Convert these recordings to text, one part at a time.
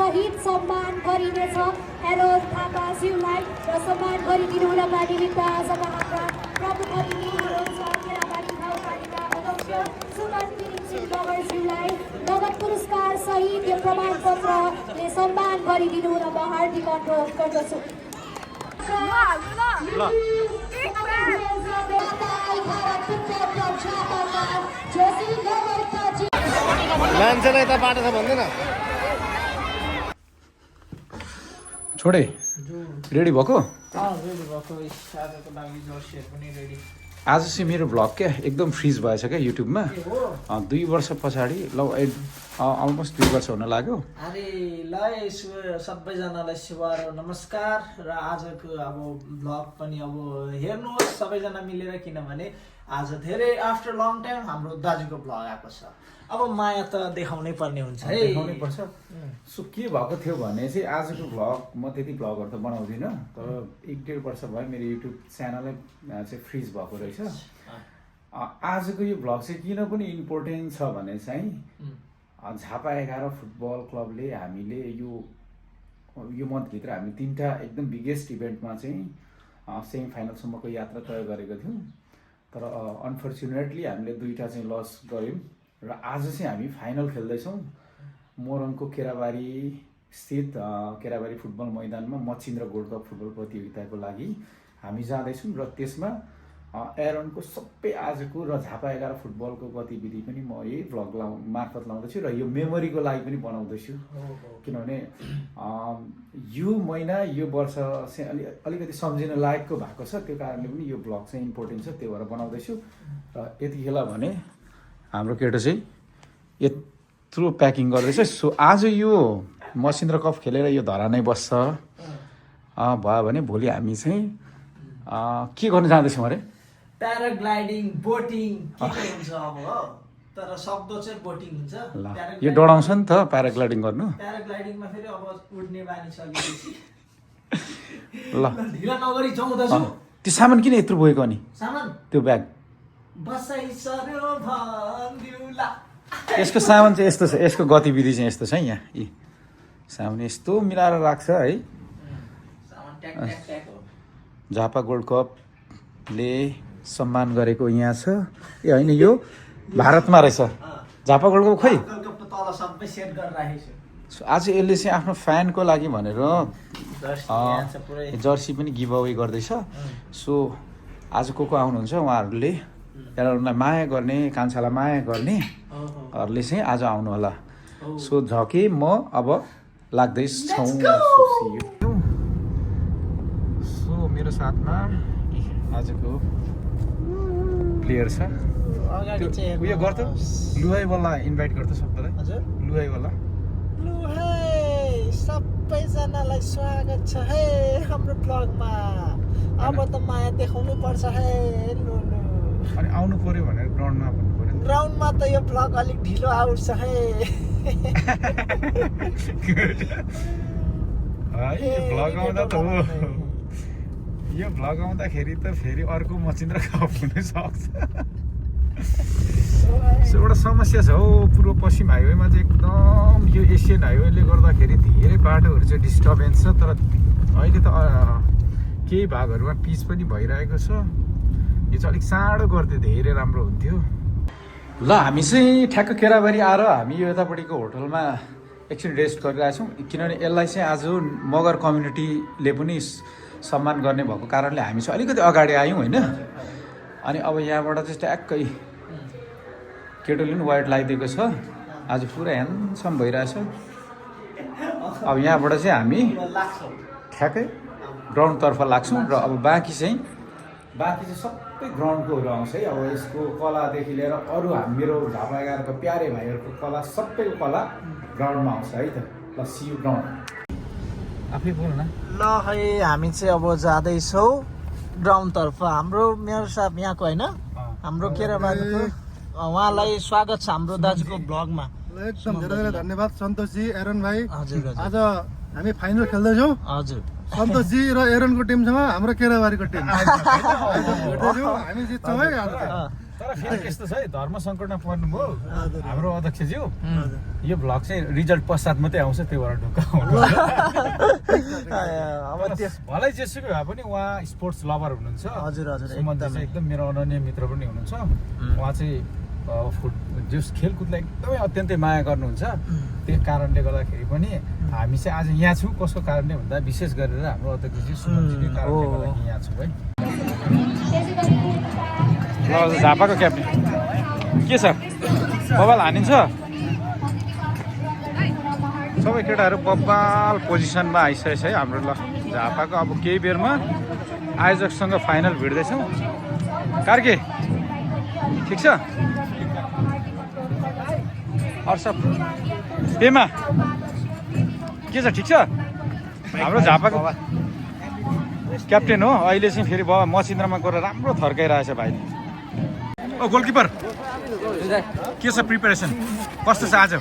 सहित सम्मान गरिनेछ। एरोन थापाज्यूलाई र सम्मान गरिदिनु हुनका निमित्त आजका हाम्रा प्रमुख अतिथि हुनुहुन्छ केराबारी गाउँपालिका अध्यक्ष सुमन तिरिङ सिंह मगरज्यूलाई नगद पुरस्कार सहित यो प्रमाणपत्रले सम्मान गरिदिनु हुन म हार्दिक अनुरोध गर्दछु। मान्छेलाई त बाटो छ भन्दैन छोडे रेडी भएको आज चाहिँ मेरो भ्लग क्या एकदम फ्रिज भएछ क्या युट्युबमा 2 वर्ष पछाडि ल अलमोस्ट 2 वर्ष हुन लाग्यो। अरे ल सबैजनालाई शुभ नमस्कार र आजको अब भ्लग पनि अब हेर्नुहोस् सबैजना मिलेर किनभने आज धेरै आफ्टर लङ टाइम हाम्रो दाजुको भ्लग आएको छ। अब माया त देखाउनै पर्ने हुन्छ है, देखाउनै पर्छ। सो के भएको थियो भने चाहिँ आजको भ्लग म त्यति भ्लगहरू त बनाउँदिनँ तर 1-1.5 वर्ष भयो मेरो युट्युब च्यानलै चाहिँ फ्रिज भएको रहेछ। आजको यो भ्लग चाहिँ किन पनि इम्पोर्टेन्ट छ भने चाहिँ झापा 11 फुटबल क्लबले हामीले यो मन्थभित्र हामी 3टा एकदम बिगेस्ट इभेन्टमा चाहिँ सेमी फाइनलसम्मको यात्रा तय गरेको थियौँ तर अनफर्चुनेटली हामीले 2टा चाहिँ लस गऱ्यौँ र आज चाहिँ हामी फाइनल खेल्दैछौँ मोरङको केराबारी स्थित केराबारी फुटबल मैदानमा मच्छिन्द्र गोल्ड कप फुटबल प्रतियोगिताको लागि हामी जाँदैछौँ र त्यसमा एरोनको सबै आजको र झापा 11 फुटबलको गतिविधि पनि म यही भ्लग मार्फत लाउँदैछु र यो मेमोरीको लागि पनि बनाउँदैछु किनभने यो महिना यो वर्ष चाहिँ अलिकति सम्झिन लायकको भएको छ त्यो कारणले पनि यो भ्लग चाहिँ इम्पोर्टेन्ट छ त्यही भएर बनाउँदैछु र यतिखेर भने हाम्रो केटो चाहिँ यत्रो प्याकिङ गर्दैछ। सो आज यो मसिन्द्र कप खेलेर यो धरा नै बस्छ भयो भने भोलि हामी चाहिँ के गर्न जाँदैछौँ अरे प्याराग्लाइडिङ बोटिङ के हुन्छ अब हो तर शब्द चाहिँ बोटिङ हुन्छ। यो डराउँछ नि त प्याराग्लाइडिङ गर्नु। प्याराग्लाइडिङमा फेरि अब उड्ने बानी सकेपछि ल ढिला नगरी जाउँ दाजु। त्यो सामान किन यत्रो बोकेको अनि सामान त्यो ब्याग बसाइ सर्यो भन्दिउला यसको सामान चाहिँ यस्तो छ यसको गतिविधि चाहिँ यस्तो छ यहाँ यी सामान यस्तो मिलाएर राख्छ है। सामान ट्याक ट्याक ट्याक हो। झापा गोल्ड कपले सम्मान गरेको यहाँ छ ए होइन यो भारतमा रहेछ झापा गोल्ड कप खोइ तल सबै सेट गरेर राखेको छु। आज यसले चाहिँ आफ्नो फ्यानको लागि भनेर पुरै जर्सी पनि गिभ अवे गर्दैछ। सो आज को आउनुहुन्छ उहाँहरूले उनीहरूलाई माया गर्ने कान्छालाई माया गर्नेहरूले चाहिँ आज आउनु होला। सो झके म अब लाग्दैछौँ। सो मेरो साथमा आजको प्लेयर छ उयो गर्छ लुहाईवाला इन्भाइट गर्छ सबैलाई। हजुर लुहाईवाला सबैजनालाई स्वागत छ है हाम्रो ब्लगमा। अब त माया देखाउनु पर्छ है लु लु। अनि आउनु पर्यो भनेर ग्राउन्डमा भन्नु पर्यो ग्राउन्डमा त यो ब्लग अलिक ढिलो आउँछ है। भ्लग आउँदा त हो यो भ्लग आउँदाखेरि त फेरि अर्को मचिन्द्र कप हुन सक्छ। एउटा समस्या छ हौ पूर्व पश्चिम हाइवेमा चाहिँ एकदम यो एसियन हाइवेले गर्दाखेरि धेरै बाटोहरू चाहिँ डिस्टर्बेन्स छ तर अहिले त केही भागहरूमा पिच पनि भइरहेको छ। यो चाहिँ अलिक चाँडो गर्दै धेरै राम्रो हुन्थ्यो। ल हामी चाहिँ ठ्याक्क केराबारी आएर हामी यो यतापट्टिको होटलमा एकछिन रेस्ट गरिरहेछौँ किनभने यसलाई चाहिँ आज मगर कम्युनिटीले पनि सम्मान गर्ने भएको कारणले हामी चाहिँ अलिकति अगाडि आयौँ होइन। अनि अब यहाँबाट चाहिँ ट्याक्कै केटोले पनि वाइट लगाइदिएको छ आज पुरा ह्यान्डसम भइरहेछ। अब यहाँबाट चाहिँ हामी ठ्याक्कै ग्राउन्डतर्फ लाग्छौँ र अब बाँकी चाहिँ सबै ग्राउन्डकोहरू आउँछ है। अब यसको कलादेखि लिएर अरू मेरो झापा 11 को प्यारे भाइहरूको कला सबैको कला ग्राउन्डमा आउँछ है त। ल सी यु ग्राउन्ड आफै बोल्नु न। ल है हामी चाहिँ अब जाँदैछौँ ग्राउन्डतर्फ। हाम्रो मेरो साहब यहाँको होइन हाम्रो केराबारीको उहाँलाई स्वागत छ हाम्रो दाजुको ब्लगमा। एकदम धेरै धेरै धन्यवाद सन्तोषजी एरन भाइ। हजुर आज हामी फाइनल खेल्दैछौँ। हजुर सन्तोषजी र एरनको टिमसँग हाम्रो केराबारीको टिम भेट्दैछौँ। हामी जित्छौँ है आज। तर फेरि यस्तो छ है धर्म सङ्कटमा पर्नुभयो हाम्रो अध्यक्षज्यू यो भ्लग चाहिँ रिजल्ट पश्चात मात्रै आउँछ त्यो भएर ढुक्क भलै जेसुकै भए पनि उहाँ स्पोर्ट्स लभर हुनुहुन्छ हजुर हजुर सुमन चाहिँ एकदम मेरो अनन्य मित्र पनि हुनुहुन्छ उहाँ चाहिँ खेलकुदलाई एकदमै अत्यन्तै माया गर्नुहुन्छ त्यो कारणले गर्दाखेरि पनि हामी चाहिँ आज यहाँ छौँ कसको कारणले भन्दा विशेष गरेर हाम्रो अध्यक्षजी सुमनजीकै कारणले गर्दा यहाँ छौँ है झापाको क्याप्टेन के छ बबाल हानिन्छ सबै केटाहरू बब्बाल पोजिसनमा आइसकेको छ है हाम्रो ल झापाको अब केही बेरमा आयोजकसँग फाइनल भिड्दैछौँ कार्के ठिक छ अर्सप पेमा के छ ठिक छ हाम्रो झापाको क्याप्टेन हो अहिले चाहिँ फेरि बाबा मसिन्द्रमा गएर राम्रो थर्काइरहेछ भाइले ओ गोलकिपर के छ प्रिपेरेसन कस्तो छ आज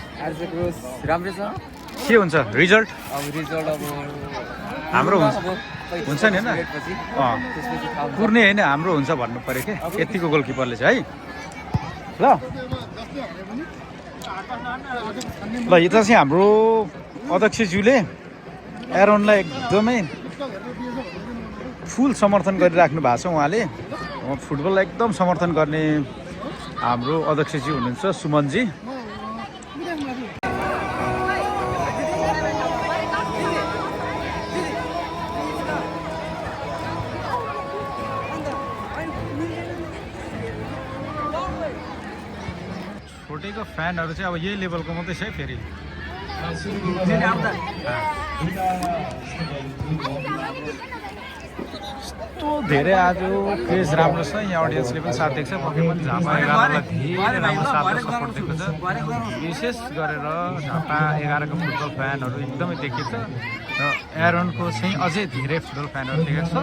राम्रै छ के हुन्छ रिजल्ट अब रिजल्ट अब हाम्रो हुन्छ नि होइन कुर्ने होइन हाम्रो हुन्छ भन्नु पऱ्यो क्या यतिको गोलकिपरले चाहिँ है ल ल यता चाहिँ हाम्रो अध्यक्षज्यूले एरोनलाई एकदमै फुल समर्थन गरिराख्नु भएको छ उहाँले फुटबललाई एकदम समर्थन गर्ने हाम्रो अध्यक्षज्यू हुनुहुन्छ सुमनजी छोटेको फ्यानहरू चाहिँ अब यही लेभलको मात्रै छ है फेरि यस्तो धेरै आज क्रेज राम्रो छ यहाँ अडियन्सले पनि साथ दिएको छ पक्कै पनि झापा 11लाई धेरै राम्रो साथ सपोर्ट दिएको छ विशेष गरेर झापा 11को फुटबल फ्यानहरू एकदमै देखिएको छ र एरोनको चाहिँ अझै धेरै फुटबल फ्यानहरू देखेको छ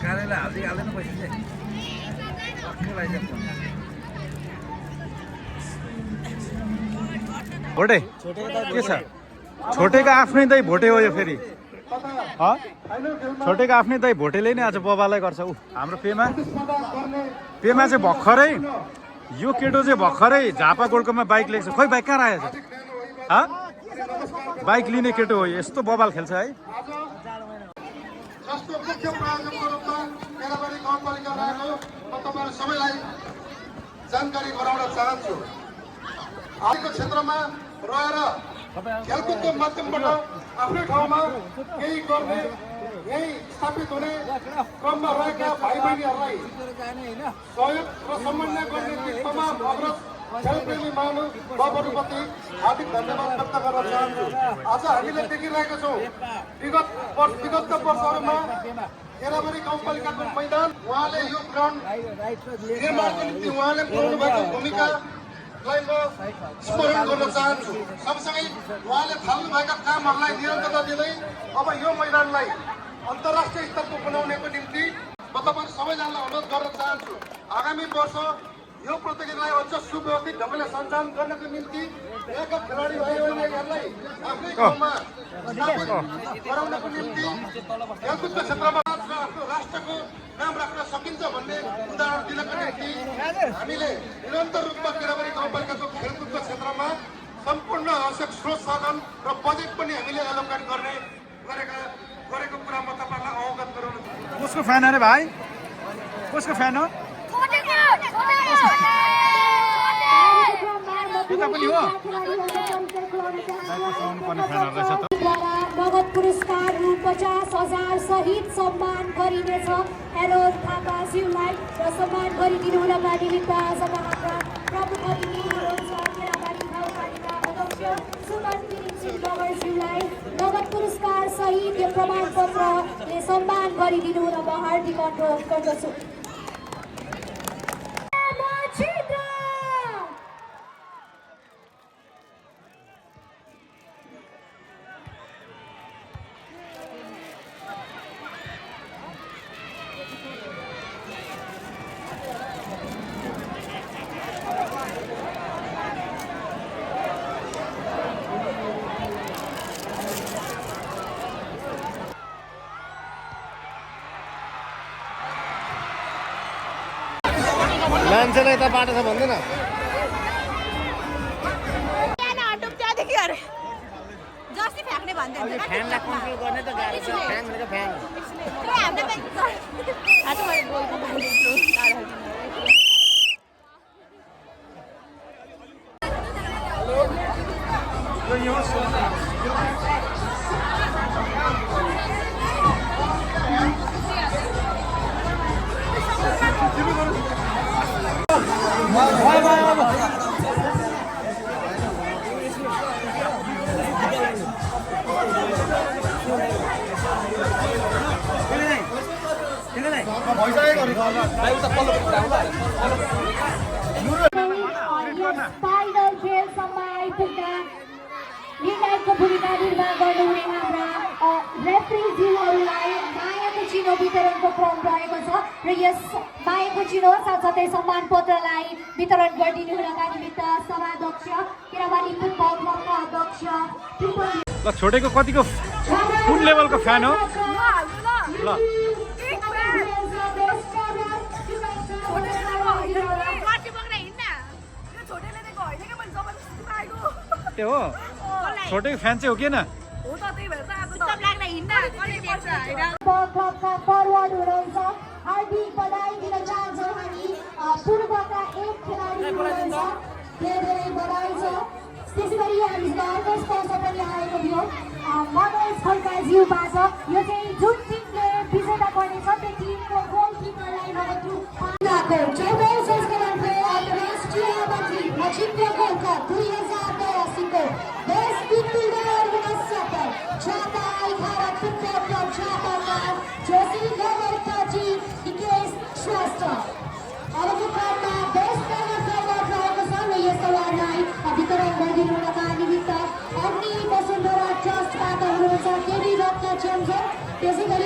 कालेलाई हाल्दै हाल्दैन पैसा भोटे के छ छोटेको आफ्नै दाइ भोटे हो यो फेरि छोटेको आफ्नै दाइ भोटेले नै आज बबालाई गर्छ ऊ हाम्रो पेमा चाहिँ भर्खरै यो केटो चाहिँ भर्खरै झापा गोल्डकपमा बाइक लिएको छ खोइ बाइक कहाँ राखेको छ बाइक लिने केटो हो यस्तो बबाल खेल्छ है जसको मुख्य प्रायोजकको रूपमा केराबारी गाउँपालिका रहेको म तपाईँहरू सबैलाई जानकारी गराउन चाहन्छु आजको क्षेत्रमा रहेर खेलकुदको माध्यमबाट आफ्नै ठाउँमा केही गर्ने यही स्थापित हुने क्रममा रहेका भाइ बहिनीहरूलाई सहयोग र समन्वय गर्ने ती तमाम अग्रज खेलप्रेमी महानुभाव बाबुहरूप्रति हार्दिक धन्यवाद व्यक्त गर्न चाहन्छु आज हामीले देखिरहेका छौँ विगतका वर्षहरूमा केराबारी गाउँपालिकाको मैदान उहाँले यो ग्राउन्ड निर्माणको निम्ति उहाँले पुर्याउनु भएको भूमिकालाई म स्मरण गर्न चाहन्छु सँगसँगै उहाँले थाल्नुभएका कामहरूलाई निरन्तरता दिँदै अब यो मैदानलाई अन्तर्राष्ट्रिय स्तरको बनाउनेको निम्ति म तपाईँ सबैजनालाई अनुरोध गर्न चाहन्छु आगामी वर्ष यो प्रतियोगितालाई अझ सुव्यवस्थित ढङ्गले सञ्चालन गर्नको निम्ति यहाँका खेलाडी भाइ बहिनीहरूलाई आफ्नै ठाउँमा स्थापित गराउनको निम्ति खेलकुदको क्षेत्रमा आफ्नो राष्ट्रको नाम राख्न सकिन्छ भन्ने उदाहरण दिनको निम्ति हामीले निरन्तर रूपमा केराबारी गाउँपालिकाको खेलकुदको क्षेत्रमा सम्पूर्ण आवश्यक स्रोत साधन र बजेट पनि हामीले एलोकेट गरेको कुरा म तपाईँलाई अवगत गराउन चाहन्छु कसको फ्यान अरे भाइ कसको फ्यान हो नगद पुरस्कार रु 50,000 सहित सम्मान गरिनेछ एरोन थापाज्यूलाई र सम्मान गरिदिनु हुनका निमित्त आज हाम्रा प्रमुख अतिथि हुनुहुन्छ केराबारी गाउँपालिका अध्यक्ष सुमन सिंह मगरज्यूलाई नगद पुरस्कार सहित यो प्रमाणपत्रले सम्मान गरिदिनु हुन म हार्दिक अनुरोध गर्दछु मान्छेलाई यता बाटो छ भन्दैन जस्ती फ्याँक्ने भन्दै हुन्छ फ्यानलाई कन्ट्रोल गर्ने त गाह्रो छ फ्यान भनेको फ्यान आज मैले बोलको भन्दैछु final खेलसम्म आइपुग्दा निर्णायकको भूमिका निर्वाह गर्नुहुने हाम्रा रेफ्रीज्यूहरूलाई मायाको चिनो वितरणको क्रम रहेको छ र यस मायाको चिनो साथसाथै सम्मान पत्रलाई वितरण गरिदिनु हुनका निमित्त सभाध्यक्ष केराबारी फुटबल क्लबका अध्यक्ष ल छोटेको कतिको कुन लेभलको फ्यान हो ल त्यो हो छोटेको फ्यान चाहिँ हो किन क्लबका फरवर्ड हुनुहुन्छ हार्दिक बधाई दिन चाहन्छौँ हामी पूर्वका एक खेलाडी हुनुहुन्छ धेरै बधाई छ त्यसै गरी हामीलाई अर्को स्पर्श पनि आएको थियो मनोज खड्काज्यूबाट यो चाहिँ जुन टिमले विजेता गर्नेछ त्यो टिमको गोलकिपरलाई नगद रु 14औं संस्करणको अन्तर्राष्ट्रिय मन्त्री लक्ष्मी गोलका 2082को बेस्ट मिडफिल्डर हुन सफल छाता आइखारा फुटबल क्लब छातामा जोशी गवर्ताजी निकेश श्रेष्ठ अबको क्रममा बेस्ट फरवर्ड रहेको छ र यस अवार्डलाई वितरण गरिदिनु हुनका निमित्त अग्नि वसुन्धरा ट्रस्टबाट हुनुहुन्छ केडी रत्न चन्द्र त्यसै गरी